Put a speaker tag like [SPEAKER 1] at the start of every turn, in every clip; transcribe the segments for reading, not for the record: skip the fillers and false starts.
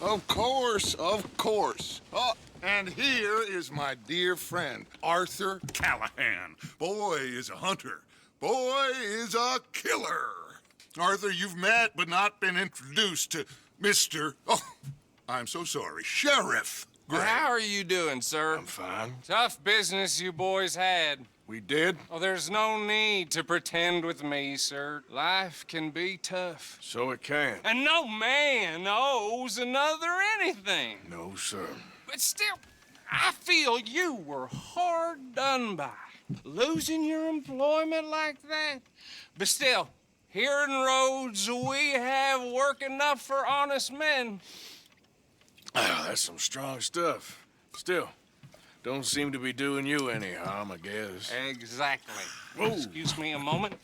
[SPEAKER 1] Of course, of course. Oh, and here is my dear friend, Arthur Callahan. Boy is a hunter. Boy is a killer. Arthur, you've met but not been introduced to Mr. Oh, I'm so sorry, Sheriff Gray.
[SPEAKER 2] How are you doing, sir?
[SPEAKER 3] I'm fine.
[SPEAKER 2] Tough business you boys had.
[SPEAKER 3] We did?
[SPEAKER 2] Oh, there's no need to pretend with me, sir. Life can be tough.
[SPEAKER 3] So it can.
[SPEAKER 2] And no man owes another anything.
[SPEAKER 3] No, sir.
[SPEAKER 2] But still, I feel you were hard done by. Losing your employment like that. But still, here in Rhodes, we have work enough for honest men.
[SPEAKER 3] Oh, that's some strong stuff. Still, don't seem to be doing you any harm, I guess.
[SPEAKER 2] Exactly.
[SPEAKER 3] Whoa.
[SPEAKER 2] Excuse me a moment.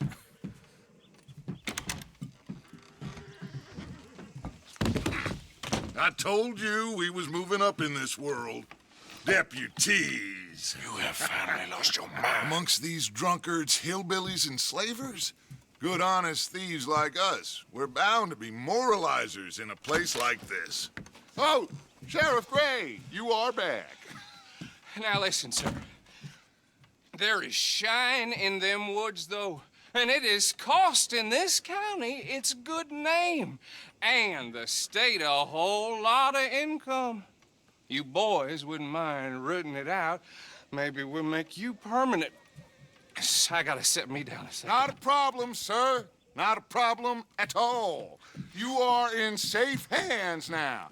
[SPEAKER 1] I told you we was moving up in this world. Deputies.
[SPEAKER 3] You have finally lost your mind.
[SPEAKER 1] Amongst these drunkards, hillbillies, and slavers? Good, honest thieves like us. We're bound to be moralizers in a place like this. Oh, Sheriff Gray, you are back.
[SPEAKER 2] Now listen, sir. There is shine in them woods, though. And it is costing this county its good name. And the state a whole lot of income. You boys wouldn't mind rooting it out. Maybe we'll make you permanent. I gotta set me down a second.
[SPEAKER 1] Not a problem, sir. Not a problem at all. You are in safe hands now.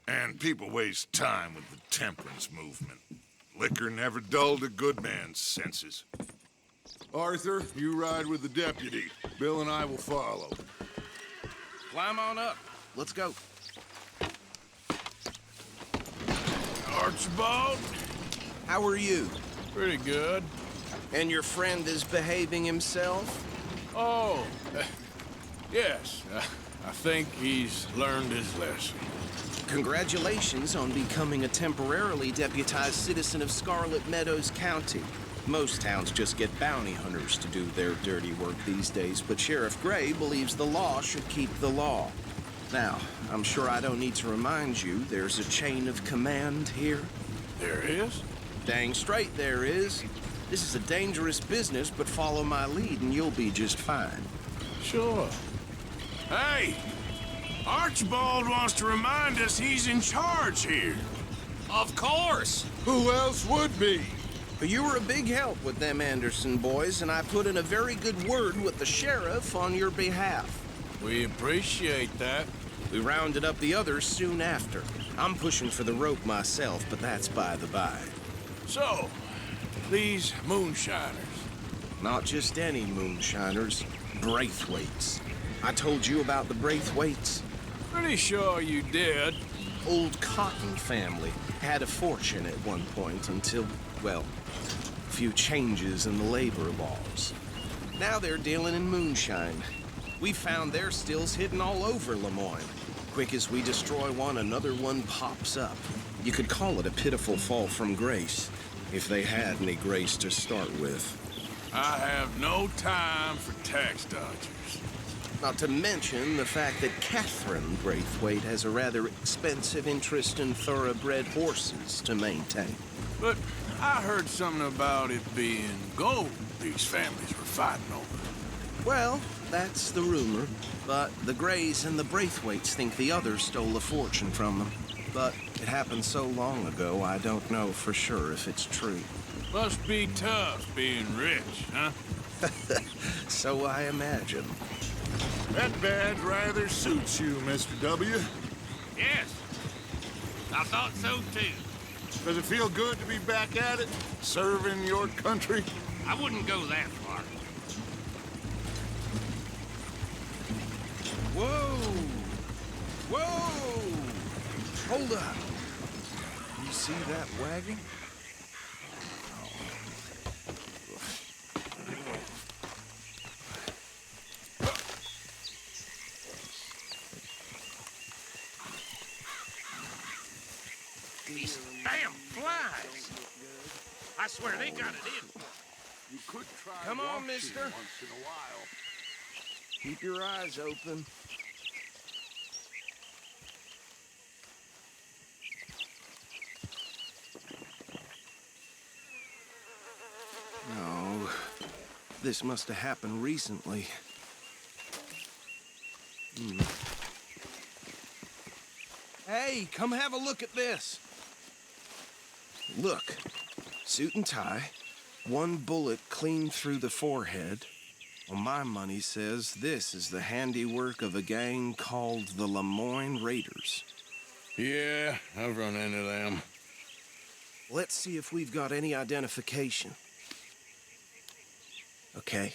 [SPEAKER 1] And people waste time with the temperance movement. Liquor never dulled a good man's senses. Arthur, you ride with the deputy. Bill and I will follow.
[SPEAKER 4] Climb on up. Let's go.
[SPEAKER 3] Archibald?
[SPEAKER 4] How are you?
[SPEAKER 3] Pretty good.
[SPEAKER 4] And your friend is behaving himself?
[SPEAKER 3] Oh, yes. I think he's learned his lesson.
[SPEAKER 4] Congratulations on becoming a temporarily deputized citizen of Scarlet Meadows County. Most towns just get bounty hunters to do their dirty work these days, but Sheriff Gray believes the law should keep the law. Now, I'm sure I don't need to remind you there's a chain of command here.
[SPEAKER 3] There is?
[SPEAKER 4] Dang straight there is. This is a dangerous business, but follow my lead and you'll be just fine.
[SPEAKER 3] Sure. Hey! Archibald wants to remind us he's in charge here.
[SPEAKER 2] Of course.
[SPEAKER 1] Who else would be?
[SPEAKER 4] But you were a big help with them Anderson boys, and I put in a very good word with the sheriff on your behalf.
[SPEAKER 3] We appreciate that.
[SPEAKER 4] We rounded up the others soon after. I'm pushing for the rope myself, but that's by the by.
[SPEAKER 3] So, these moonshiners.
[SPEAKER 4] Not just any moonshiners, Braithwaites. I told you about the Braithwaites.
[SPEAKER 3] Pretty sure you did.
[SPEAKER 4] Old Cotton family had a fortune at one point until, well, a few changes in the labor laws. Now they're dealing in moonshine. We found their stills hidden all over Lemoyne. Quick as we destroy one, another one pops up. You could call it a pitiful fall from grace, if they had any grace to start with.
[SPEAKER 3] I have no time for tax dodgers.
[SPEAKER 4] Not to mention the fact that Catherine Braithwaite has a rather expensive interest in thoroughbred horses to maintain.
[SPEAKER 3] But I heard something about it being gold these families were fighting over.
[SPEAKER 4] Well, that's the rumor. But the Grays and the Braithwaites think the others stole a fortune from them. But it happened so long ago, I don't know for sure if it's true.
[SPEAKER 3] Must be tough being rich, huh?
[SPEAKER 4] So I imagine.
[SPEAKER 1] That badge rather suits you, Mr. W.
[SPEAKER 5] Yes, I thought so too.
[SPEAKER 1] Does it feel good to be back at it, serving your country?
[SPEAKER 5] I wouldn't go that far.
[SPEAKER 4] Whoa! Whoa! Hold up. You see that wagon?
[SPEAKER 5] These damn flies. I swear they got it in.
[SPEAKER 1] You could try
[SPEAKER 4] Come on,
[SPEAKER 1] washing
[SPEAKER 4] mister.
[SPEAKER 1] once in a while.
[SPEAKER 4] Keep your eyes open. This must have happened recently. Hey, come have a look at this. Look, suit and tie, one bullet clean through the forehead. Well, my money says this is the handiwork of a gang called the Lemoyne Raiders.
[SPEAKER 3] Yeah, I've run into them.
[SPEAKER 4] Let's see if we've got any identification. Okay.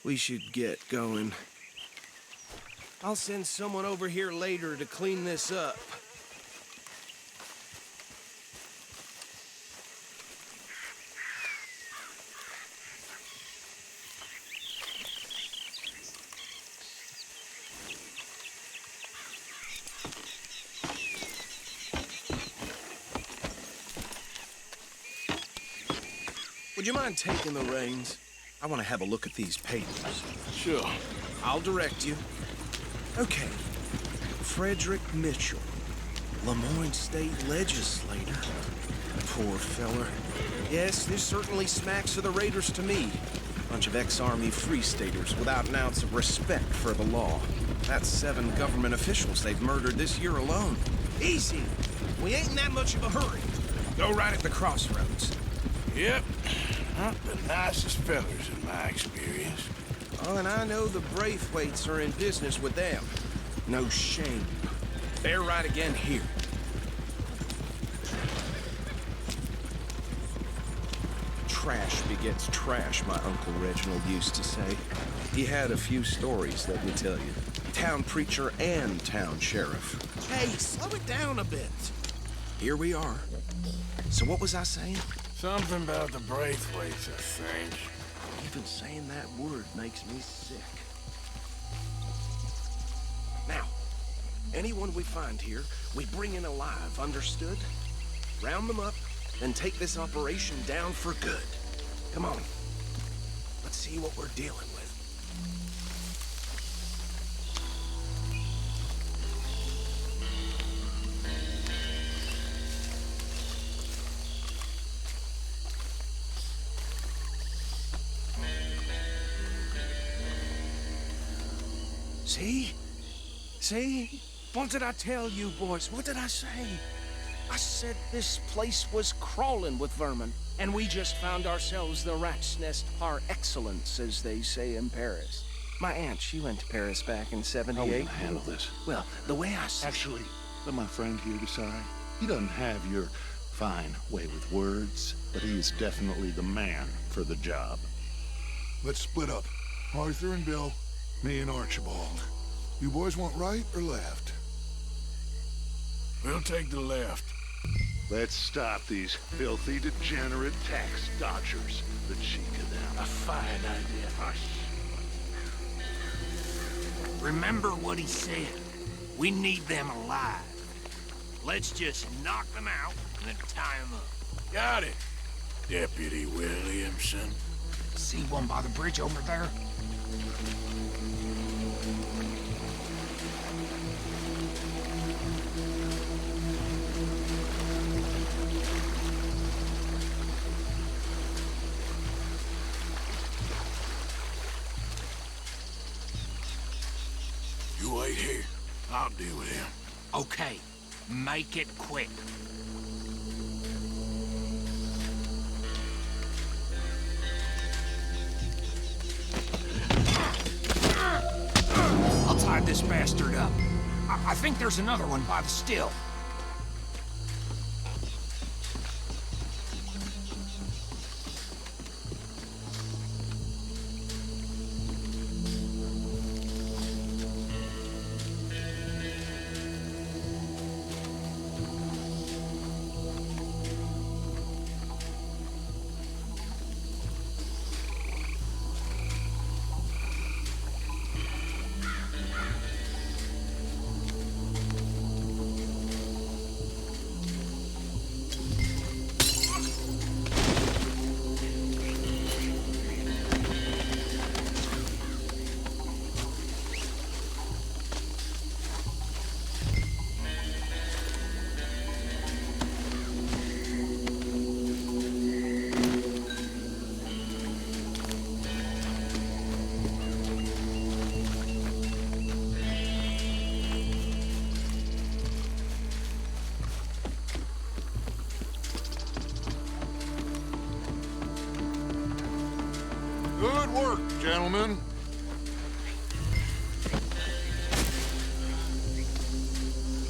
[SPEAKER 4] We should get going. I'll send someone over here later to clean this up. Would you mind taking the reins? I want to have a look at these papers.
[SPEAKER 3] Sure.
[SPEAKER 4] I'll direct you. Okay. Frederick Mitchell, Lemoyne State Legislator. Poor feller. Yes, this certainly smacks of the Raiders to me. Bunch of ex-Army Free Staters without an ounce of respect for the law. That's 7 government officials they've murdered this year alone. Easy. We ain't in that much of a hurry. Go right at the crossroads.
[SPEAKER 3] Yep. Not the nicest fellers in my experience.
[SPEAKER 4] Oh, and I know the Braithwaites are in business with them. No shame. They're right again here. Trash begets trash, my Uncle Reginald used to say. He had a few stories, let me tell you. Town preacher and town sheriff. Hey, slow it down a bit. Here we are. So what was I saying?
[SPEAKER 3] Something about the Braithwaites, I think.
[SPEAKER 4] Even saying that word makes me sick. Now, anyone we find here, we bring in alive, understood? Round them up, then take this operation down for good. Come on. Let's see what we're dealing with. See? See? What did I tell you, boys? What did I say? I said this place was crawling with vermin, and we just found ourselves the rat's nest par excellence, as they say in Paris. My aunt, she went to Paris back in '78.
[SPEAKER 6] How are we gonna handle this?
[SPEAKER 4] Well, the way I see
[SPEAKER 6] Actually, let my friend here decide. He doesn't have your fine way with words, but he is definitely the man for the job.
[SPEAKER 7] Let's split up. Arthur and Bill, me and Archibald. You boys want right or left?
[SPEAKER 3] We'll take the left.
[SPEAKER 6] Let's stop these filthy, degenerate tax dodgers. The cheek of them.
[SPEAKER 5] A fine idea.
[SPEAKER 6] Hush.
[SPEAKER 5] Remember what he said. We need them alive. Let's just knock them out and then tie them up.
[SPEAKER 3] Got it, Deputy Williamson.
[SPEAKER 5] See one by the bridge over there?
[SPEAKER 3] You wait here. I'll deal with him.
[SPEAKER 5] Okay, make it quick. I'll tie this bastard up. I think there's another one by the still.
[SPEAKER 1] Gentlemen.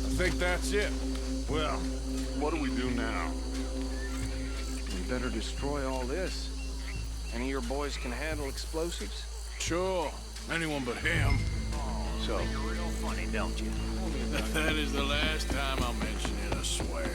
[SPEAKER 3] I think that's it.
[SPEAKER 1] Well, what do we do now?
[SPEAKER 4] We better destroy all this. Any of your boys can handle explosives?
[SPEAKER 3] Sure. Anyone but him.
[SPEAKER 5] So, real funny, don't you?
[SPEAKER 3] That is the last time I'll mention it, I swear.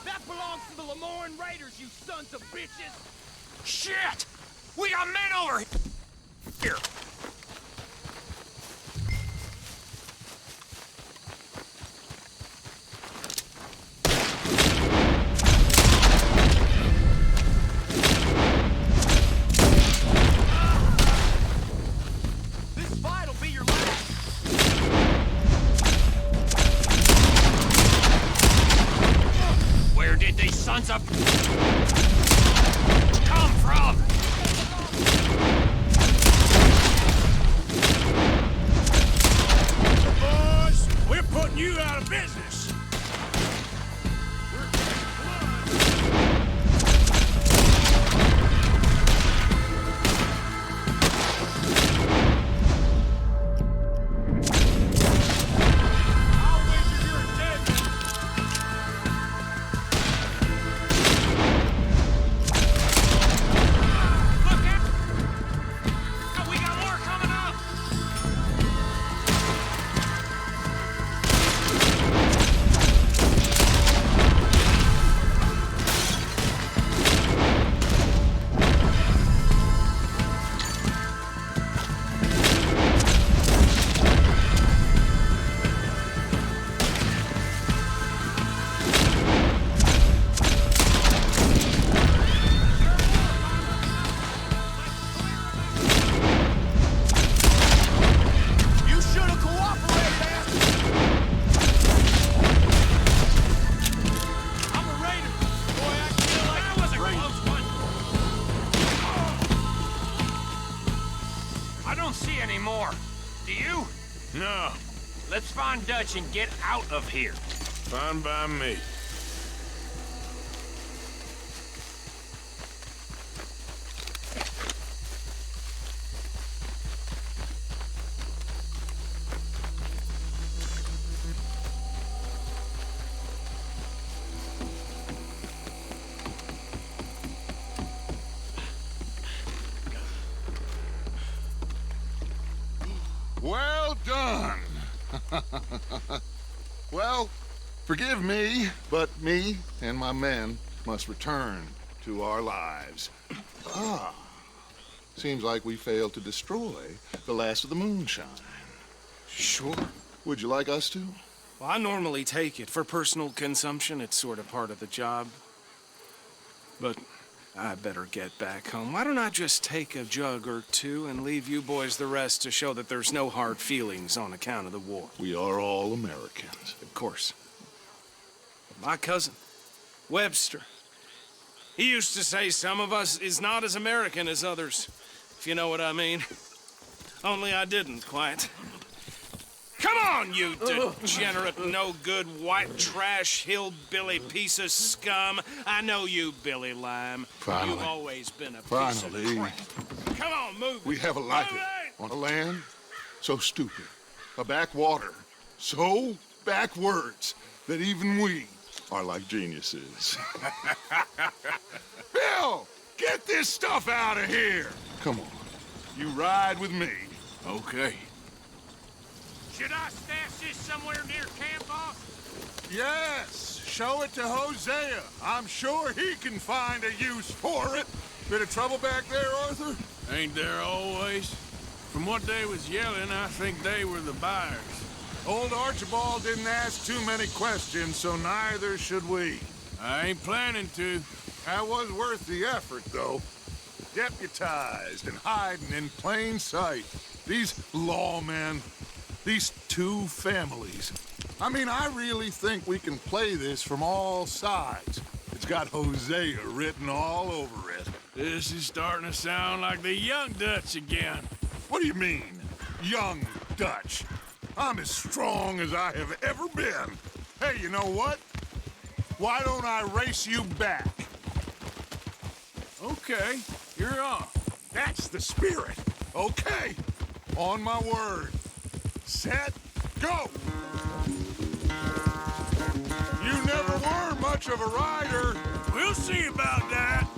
[SPEAKER 5] That belongs to the Lemoyne Raiders, you sons of bitches! Shit! We got men over here! This fight'll be your last! Where did these sons of come from?
[SPEAKER 3] Boys, we're putting you out of business. I'll wager you're dead.
[SPEAKER 5] Look out! We got more coming up! You should have cooperated, ass! I'm a raider. Boy, I feel like that was a close one. I don't see any more. Do you?
[SPEAKER 3] No,
[SPEAKER 5] Let's find Dutch and get out of here.
[SPEAKER 3] fine by me.
[SPEAKER 1] Well done. Well, forgive me, but me and my men must return to our lives. Seems like we failed to destroy the last of the moonshine.
[SPEAKER 4] Sure.
[SPEAKER 1] Would you like us to?
[SPEAKER 4] Well, I normally take it for personal consumption. It's sort of part of the job. But I better get back home. Why don't I just take a jug or two and leave you boys the rest to show that there's no hard feelings on account of the war?
[SPEAKER 1] We are all Americans.
[SPEAKER 4] Of course. My cousin, Webster, he used to say some of us is not as American as others, if you know what I mean. Only I didn't quite. Come on, you degenerate, no-good, white trash, hillbilly piece of scum. I know you, Billy Lime.
[SPEAKER 1] Finally.
[SPEAKER 4] You've always been a piece
[SPEAKER 1] Finally.
[SPEAKER 4] of crap. Come on, move it.
[SPEAKER 1] We have a life
[SPEAKER 4] Move it!
[SPEAKER 1] on a land so stupid, a backwater so backwards that even we are like geniuses. Bill, get this stuff out of here. Come on, you ride with me.
[SPEAKER 3] Okay.
[SPEAKER 5] Should I stash this somewhere near camp, boss?
[SPEAKER 1] Yes, show it to Hosea. I'm sure he can find a use for it. Bit of trouble back there, Arthur?
[SPEAKER 3] Ain't there always? From what they was yelling, I think they were the buyers.
[SPEAKER 1] Old Archibald didn't ask too many questions, so neither should we.
[SPEAKER 3] I ain't planning to.
[SPEAKER 1] That was worth the effort, though. Deputized and hiding in plain sight. These lawmen, these two families. I mean, I really think we can play this from all sides.
[SPEAKER 7] It's got Hosea written all over it.
[SPEAKER 3] This is starting to sound like the young Dutch again.
[SPEAKER 7] What do you mean, young Dutch? I'm as strong as I have ever been. Hey, you know what? Why don't I race you back?
[SPEAKER 3] Okay, you're off.
[SPEAKER 7] That's the spirit. Okay, on my word. Set, go! You never were much of a rider.
[SPEAKER 3] We'll see about that.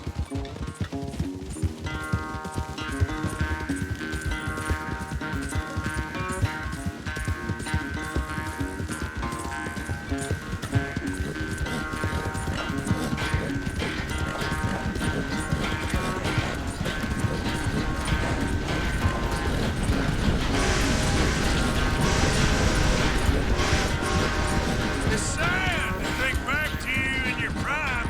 [SPEAKER 3] It's sad to think back to you in your prime.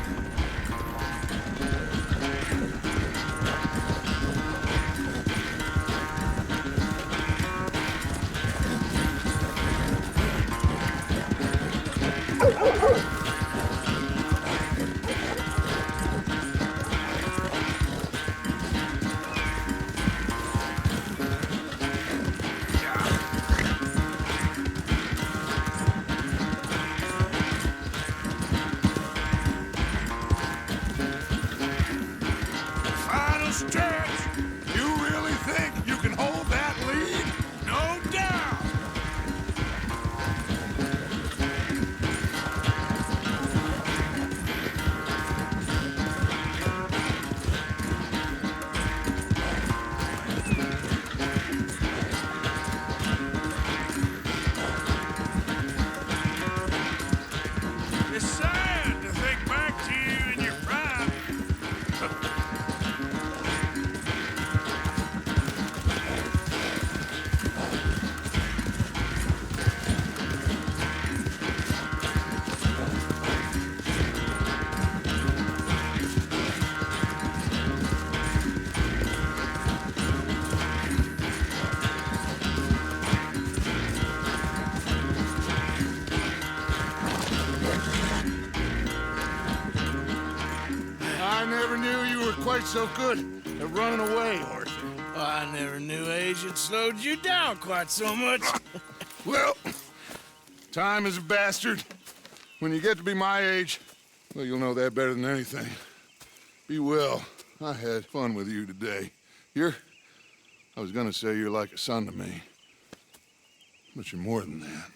[SPEAKER 3] Final stretch.
[SPEAKER 7] You really think you can hold that lead?
[SPEAKER 3] No doubt. It's sad to think back to you in your prime.
[SPEAKER 7] I never knew you were quite so good at running away, Arthur.
[SPEAKER 3] I never knew age had slowed you down quite so much.
[SPEAKER 7] Well, time is a bastard. When you get to be my age, well, you'll know that better than anything. Be well. I had fun with you today. I was gonna say you're like a son to me, but you're more than that.